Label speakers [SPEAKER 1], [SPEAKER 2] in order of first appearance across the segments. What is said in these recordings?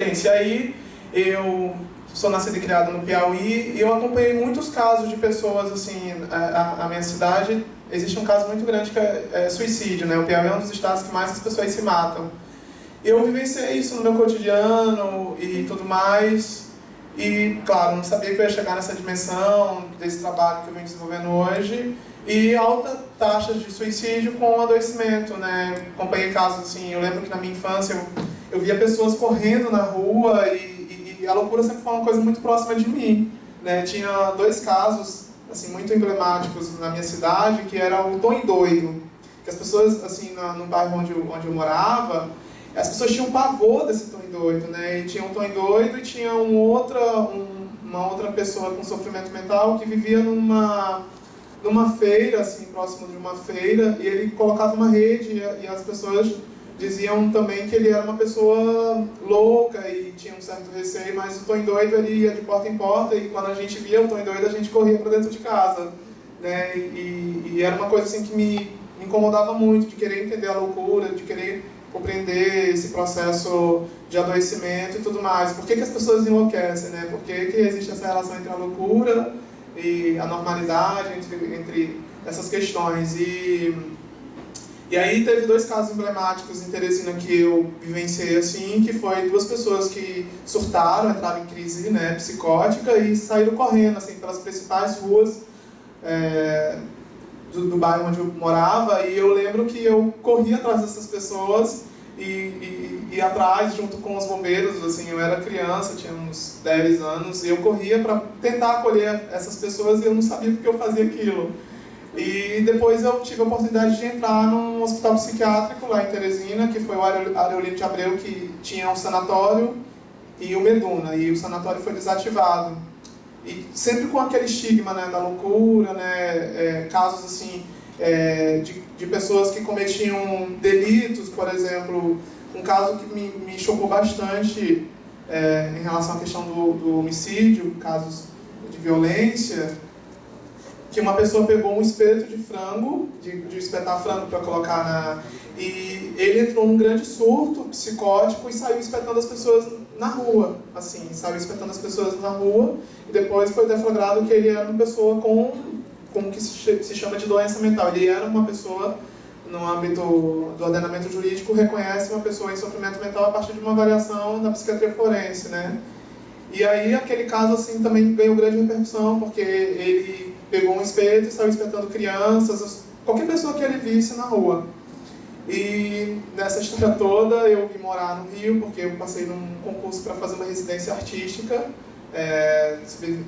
[SPEAKER 1] E aí, eu sou nascido e criado no Piauí e eu acompanhei muitos casos de pessoas, assim, a minha cidade, existe um caso muito grande que é suicídio, né? O Piauí é um dos estados que mais as pessoas se matam. Eu vivenciei isso no meu cotidiano e tudo mais, e, claro, não sabia que eu ia chegar nessa dimensão desse trabalho que eu venho desenvolvendo hoje, e alta taxa de suicídio com adoecimento, né? Acompanhei casos assim, eu lembro que na minha infância eu via pessoas correndo na rua e a loucura sempre foi uma coisa muito próxima de mim, né? Tinha dois casos assim muito emblemáticos na minha cidade, que era o Tonho Doido, que as pessoas assim no bairro onde eu morava, as pessoas tinham pavor desse Tonho Doido, né? E tinha um Tonho Doido e tinha uma outra pessoa com sofrimento mental que vivia numa feira, assim, próximo de uma feira, e ele colocava uma rede e as pessoas diziam também que ele era uma pessoa louca e tinha um certo receio, mas o Tonho Doido ele ia de porta em porta e quando a gente via o Tonho Doido a gente corria para dentro de casa, né? E era uma coisa assim que me incomodava muito, de querer entender a loucura, de querer compreender esse processo de adoecimento e tudo mais. Por que as pessoas enlouquecem, né? Por que existe essa relação entre a loucura e a normalidade, entre essas questões. E aí teve dois casos emblemáticos em Teresina que eu vivenciei assim, que foi duas pessoas que surtaram, entraram em crise, né, psicótica e saíram correndo assim, pelas principais ruas do bairro onde eu morava, e eu lembro que eu corria atrás dessas pessoas e atrás, junto com os bombeiros, assim, eu era criança, tinha uns 10 anos, e eu corria para tentar acolher essas pessoas e eu não sabia porque eu fazia aquilo. E depois eu tive a oportunidade de entrar num hospital psiquiátrico lá em Teresina, que foi o Areolino de Abreu, que tinha um sanatório e o Meduna, e o sanatório foi desativado. E sempre com aquele estigma, né, da loucura, né, casos assim, de pessoas que cometiam delitos, por exemplo, um caso que me chocou bastante em relação à questão do homicídio, casos de violência, que uma pessoa pegou um espeto de frango, de espetar frango para colocar e ele entrou num grande surto psicótico e saiu espetando as pessoas na rua, assim, saiu espetando as pessoas na rua, e depois foi deflagrado que ele era uma pessoa com o que se chama de doença mental. Ele era uma pessoa, no âmbito do ordenamento jurídico, reconhece uma pessoa em sofrimento mental a partir de uma avaliação da psiquiatria forense, né? E aí aquele caso assim também ganhou grande repercussão, porque ele pegou um espeto e saiu espetando crianças, qualquer pessoa que ele visse na rua. E nessa história toda eu vim morar no Rio, porque eu passei num concurso para fazer uma residência artística,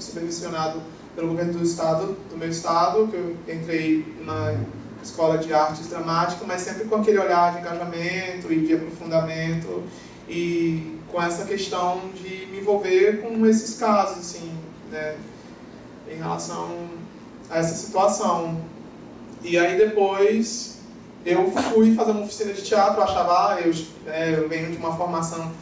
[SPEAKER 1] subvencionado pelo governo do meu estado, que eu entrei na escola de artes dramáticas, mas sempre com aquele olhar de engajamento e de aprofundamento, e com essa questão de me envolver com esses casos, assim, né, em relação a essa situação. E aí depois eu fui fazer uma oficina de teatro, eu achava, eu venho de uma formação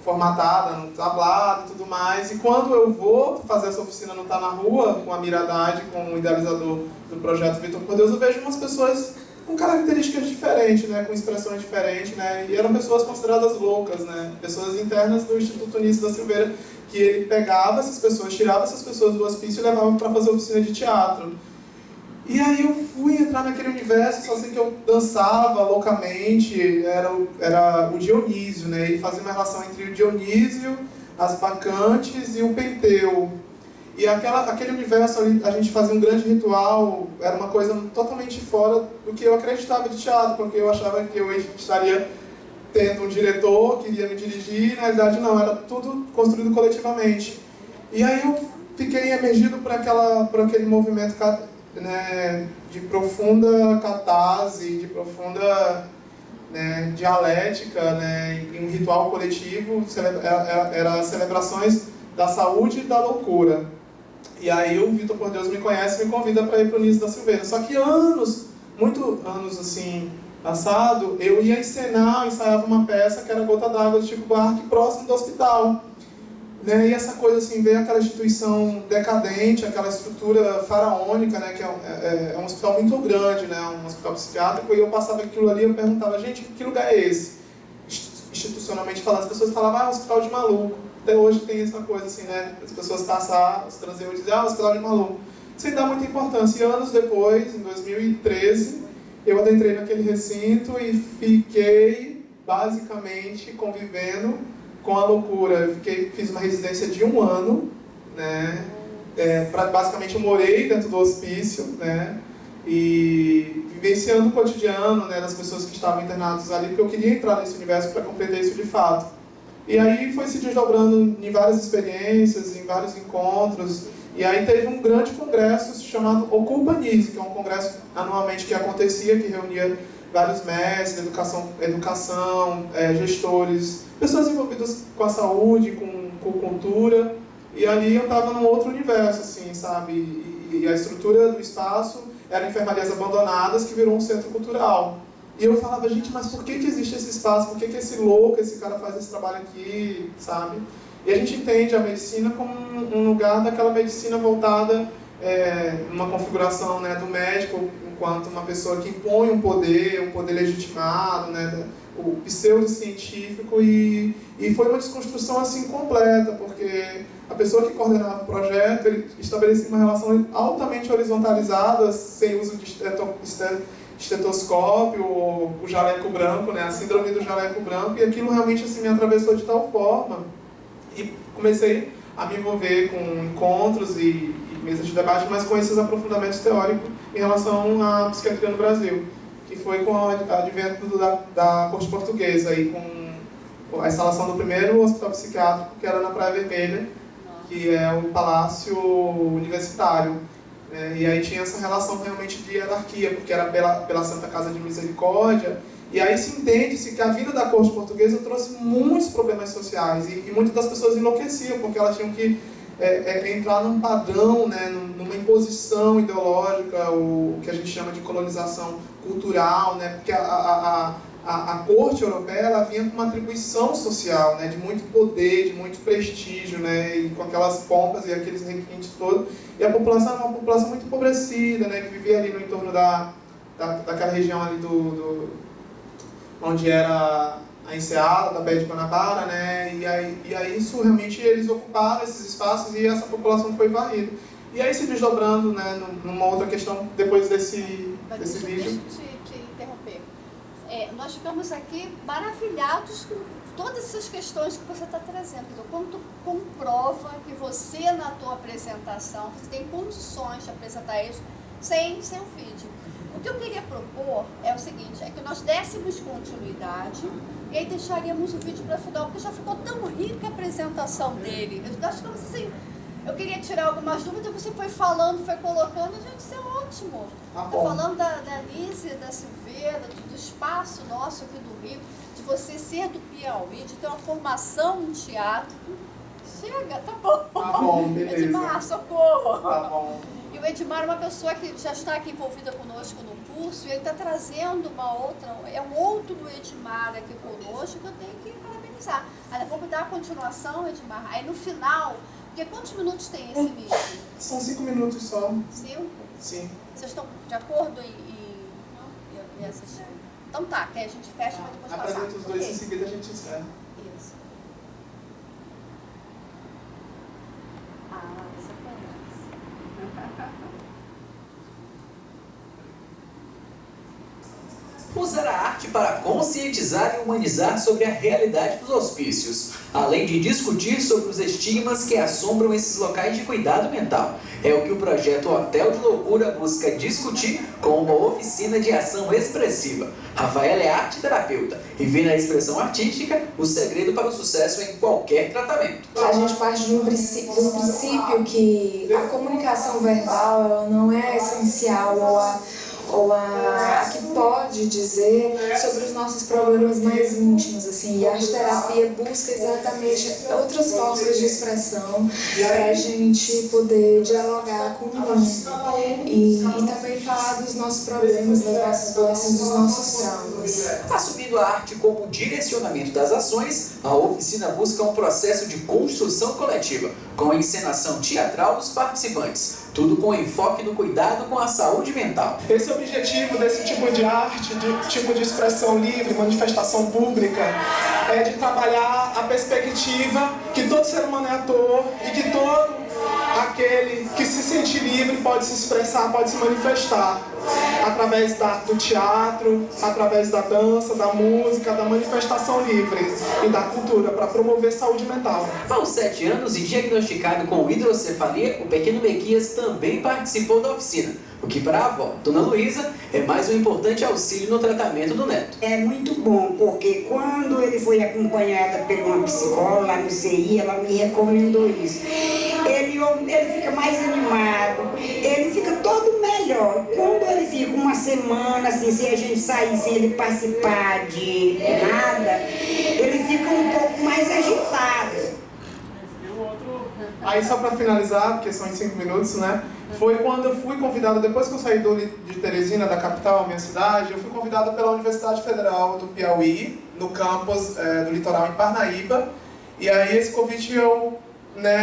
[SPEAKER 1] formatada no tablado e tudo mais, e quando eu vou fazer essa oficina no Tá na Rua, com a Miradade, com o idealizador do projeto Vitor Por Deus, eu vejo umas pessoas com características diferentes, né, com expressões diferentes, né, e eram pessoas consideradas loucas, né, pessoas internas do Instituto Unício da Silveira, que ele pegava essas pessoas, tirava essas pessoas do hospício e levava para fazer oficina de teatro. E aí eu fui entrar naquele universo, só sei que eu dançava loucamente, era o Dionísio, né? E fazia uma relação entre o Dionísio, as bacantes e o Penteu. E aquele universo ali, a gente fazia um grande ritual, era uma coisa totalmente fora do que eu acreditava de teatro, porque eu achava que eu estaria tendo um diretor que iria me dirigir, e na verdade não, era tudo construído coletivamente. E aí eu fiquei emergido por aquele movimento, né, de profunda catarse, de profunda, né, dialética, né, em um ritual coletivo, era celebrações da saúde e da loucura. E aí o Vitor Por Deus me conhece e me convida para ir para o Unício da Silveira. Só que muitos anos assim, passado, eu ia ensaiava uma peça que era Gota d'Água do Chico Buarque, próximo do hospital. Né? E essa coisa assim, veio aquela instituição decadente, aquela estrutura faraônica, né? Que é um hospital muito grande, né? Um hospital psiquiátrico, e eu passava aquilo ali e eu perguntava, gente, que lugar é esse? institucionalmente falando, as pessoas falavam, hospital de maluco. Até hoje tem essa coisa assim, né? As pessoas passavam, os transeuntes dizem, hospital de maluco. Sem dar muita importância. E anos depois, em 2013, eu adentrei naquele recinto e fiquei basicamente convivendo com a loucura. Eu fiz uma residência de 1 ano, né? Basicamente eu morei dentro do hospício, né? E vivenciando o cotidiano, né, das pessoas que estavam internadas ali, porque eu queria entrar nesse universo para compreender isso de fato. E aí foi se desdobrando em várias experiências, em vários encontros, e aí teve um grande congresso chamado Ocupanise, que é um congresso anualmente que acontecia, que reunia vários mestres, educação, gestores, pessoas envolvidas com a saúde, com cultura, e ali eu estava num outro universo, assim, sabe? E a estrutura do espaço eram enfermarias abandonadas que virou um centro cultural. E eu falava, gente, mas por que existe esse espaço? Por que esse louco, esse cara faz esse trabalho aqui, sabe? E a gente entende a medicina como um lugar daquela medicina voltada, numa configuração, né, do médico enquanto uma pessoa que impõe um poder legitimado, né, o pseudocientífico, e foi uma desconstrução assim completa, porque a pessoa que coordenava o projeto, ele estabelecia uma relação altamente horizontalizada, sem uso de estetoscópio, o jaleco branco, né, a síndrome do jaleco branco, e aquilo realmente assim, me atravessou de tal forma, e comecei a me envolver com encontros e mesas de debate, mas com esses aprofundamentos teóricos em relação à psiquiatria no Brasil, que foi com o advento da corte portuguesa, e com a instalação do primeiro hospital psiquiátrico, que era na Praia Vermelha, que é o Palácio Universitário. E aí tinha essa relação realmente de hierarquia, porque era pela Santa Casa de Misericórdia, e aí se entende-se que a vida da corte portuguesa trouxe muitos problemas sociais, e muitas das pessoas enlouqueciam, porque elas tinham que entrar num padrão, né, numa imposição ideológica, o que a gente chama de colonização cultural, né, porque a corte europeia, ela vinha com uma atribuição social, né, de muito poder, de muito prestígio, né, e com aquelas pompas e aqueles requintes todos, e a população era uma população muito empobrecida, né, que vivia ali no entorno daquela região ali onde era a Enseada, da Baía de Guanabara, né, e aí isso realmente eles ocuparam esses espaços e essa população foi varrida. E aí se desdobrando, né, numa outra questão, depois desse vídeo...
[SPEAKER 2] Deixa eu te interromper. Nós ficamos aqui maravilhados com todas essas questões que você está trazendo. Então, quando tu comprova que você, na tua apresentação, você tem condições de apresentar isso sem o vídeo. O que eu queria propor é o seguinte, é que nós dessemos continuidade e aí deixaríamos o vídeo para final, porque já ficou tão rica a apresentação dele. Nós ficamos assim, eu queria tirar algumas dúvidas, você foi falando, foi colocando, gente, isso é ótimo. Estou falando da Alice, da Silveira, do espaço nosso aqui do Rio, de você ser do Piauí, de ter uma formação em teatro. Chega, tá bom.
[SPEAKER 1] Tá bom, beleza.
[SPEAKER 2] Edmar, socorro.
[SPEAKER 1] Tá bom.
[SPEAKER 2] E o Edmar é uma pessoa que já está aqui envolvida conosco no curso, e ele está trazendo um outro Edmar aqui conosco, que eu tenho que parabenizar. Aí vamos dar a continuação, Edmar. Aí no final, porque quantos minutos tem esse vídeo?
[SPEAKER 1] São 5 minutos só.
[SPEAKER 2] 5?
[SPEAKER 1] Sim.
[SPEAKER 2] Vocês estão de acordo em assistir? Então tá, que aí a gente fecha, mas depois passar.
[SPEAKER 1] Apresenta os dois, em seguida a gente encerra.
[SPEAKER 2] Isso. Você conhece.
[SPEAKER 3] Usar a arte para conscientizar e humanizar sobre a realidade dos hospícios, além de discutir sobre os estigmas que assombram esses locais de cuidado mental. É o que o projeto Hotel de Loucura busca discutir com uma oficina de ação expressiva. Rafaela é arte terapeuta e vê na expressão artística o segredo para o sucesso em qualquer tratamento.
[SPEAKER 4] A gente parte de um princípio que a comunicação verbal ela não é essencial ou a que pode dizer sobre os nossos problemas mais íntimos, assim, e a arte-terapia busca exatamente outras formas de expressão para a gente poder dialogar com o mundo e também falar dos nossos problemas, das nossas doenças, dos nossos traumas.
[SPEAKER 3] Assumindo a arte como direcionamento das ações, a oficina busca um processo de construção coletiva, com a encenação teatral dos participantes, tudo com enfoque no cuidado com a saúde mental.
[SPEAKER 1] Esse objetivo desse tipo de arte, de tipo de expressão livre, manifestação pública, é de trabalhar a perspectiva que todo ser humano é ator e que todo aquele que se sente livre pode se expressar, pode se manifestar através do teatro, através da dança, da música, da manifestação livre e da cultura para promover saúde mental.
[SPEAKER 3] Aos 7 anos e diagnosticado com hidrocefalia, o pequeno Mequias também participou da oficina, o que para a avó, Dona Luísa, é mais um importante auxílio no tratamento do neto.
[SPEAKER 5] É muito bom, porque quando ele foi acompanhado por uma psicóloga lá no CI, ela me recomendou isso. Ele fica mais animado, ele fica todo melhor. Quando ele fica uma semana, assim, se a gente sair sem ele participar de nada, ele fica um pouco mais agitado.
[SPEAKER 1] Aí só para finalizar, porque são em 5 minutos, né? Foi quando eu fui convidado, depois que eu saí de Teresina, da capital, minha cidade, eu fui convidado pela Universidade Federal do Piauí, no campus do litoral em Parnaíba. E aí esse convite eu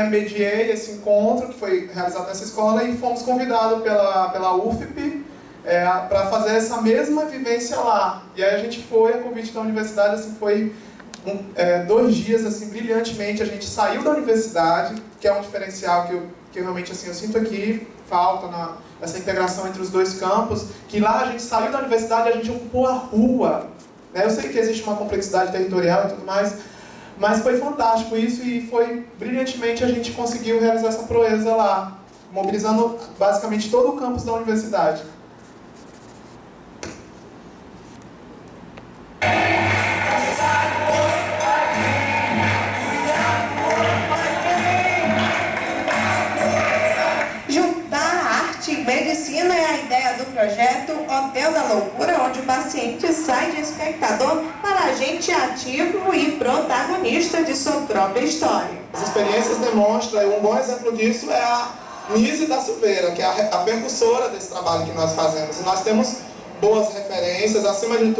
[SPEAKER 1] mediei esse encontro que foi realizado nessa escola e fomos convidados pela UFP para fazer essa mesma vivência lá. E aí a gente foi, a convite da universidade, assim, foi 2 dias assim, brilhantemente. A gente saiu da universidade, que é um diferencial que eu realmente assim, eu sinto aqui, falta essa integração entre os 2 campos, que lá a gente saiu da universidade e a gente ocupou a rua. Eu sei que existe uma complexidade territorial e tudo mais, mas foi fantástico isso e foi brilhantemente a gente conseguiu realizar essa proeza lá, mobilizando basicamente todo o campus da universidade.
[SPEAKER 6] Medicina é a ideia do projeto Hotel da Loucura, onde o paciente sai de espectador para agente ativo e protagonista de sua própria história.
[SPEAKER 1] As experiências demonstram, um bom exemplo disso é a Nise da Silveira, que é a percussora desse trabalho que nós fazemos. E nós temos boas referências, acima de tudo,